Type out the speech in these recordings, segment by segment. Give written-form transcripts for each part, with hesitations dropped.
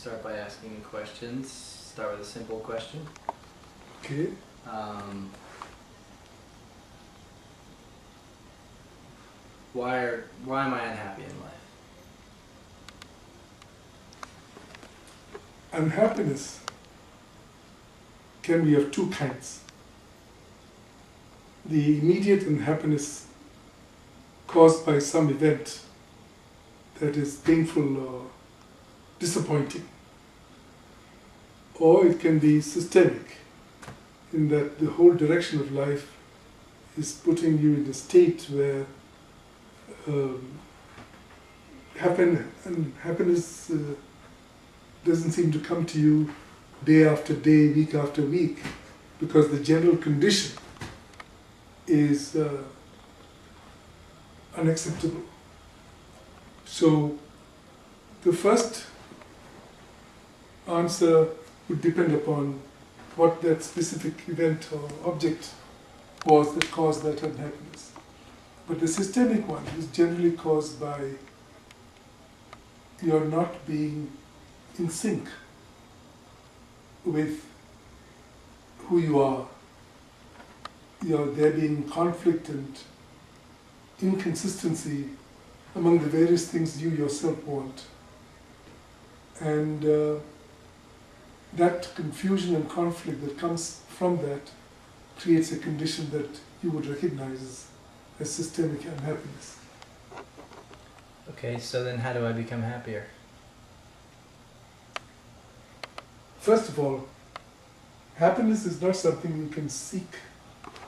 start by asking you questions. Start with a simple question. Okay. Why am I unhappy in life? Unhappiness can be of two kinds. The immediate unhappiness caused by some event that is painful or disappointing. Or it can be systemic, in that the whole direction of life is putting you in a state where happiness doesn't seem to come to you day after day, week after week, because the general condition is unacceptable. So the first answer would depend upon what that specific event or object was that caused that unhappiness. But the systemic one is generally caused by your not being in sync with who you are. There being conflict and inconsistency among the various things you yourself want. And that confusion and conflict that comes from that creates a condition that you would recognize as systemic unhappiness. Okay, so then how do I become happier? First of all, happiness is not something you can seek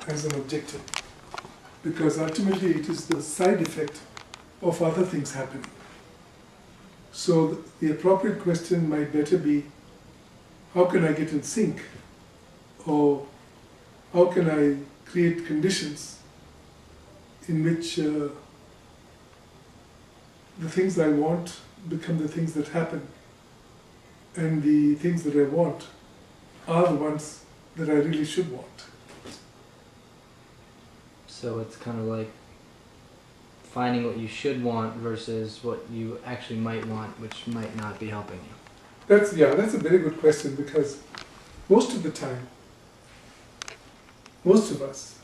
as an objective, because ultimately it is the side effect of other things happening. So the appropriate question might better be, how can I get in sync? Or how can I create conditions in which the things I want become the things that happen, and the things that I want are the ones that I really should want. So it's kind of like finding what you should want versus what you actually might want, which might not be helping you. That's a very good question, because most of the time, most of us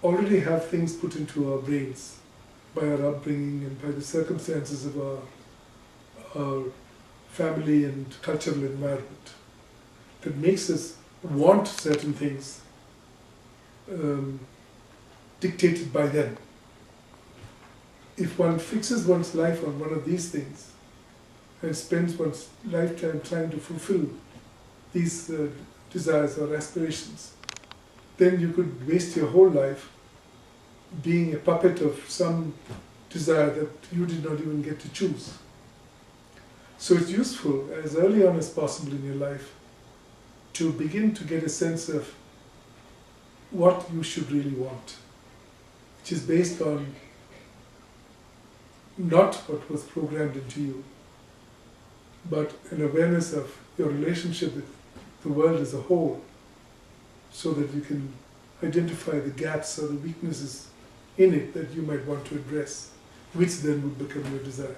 already have things put into our brains by our upbringing and by the circumstances of our family and cultural environment that makes us want certain things dictated by them. If one fixes one's life on one of these things and spends one's lifetime trying to fulfill these desires or aspirations, then you could waste your whole life being a puppet of some desire that you did not even get to choose. So it's useful, as early on as possible in your life, to begin to get a sense of what you should really want, which is based on not what was programmed into you, but an awareness of your relationship with the world as a whole, so that you can identify the gaps or the weaknesses in it that you might want to address, which then would become your desire.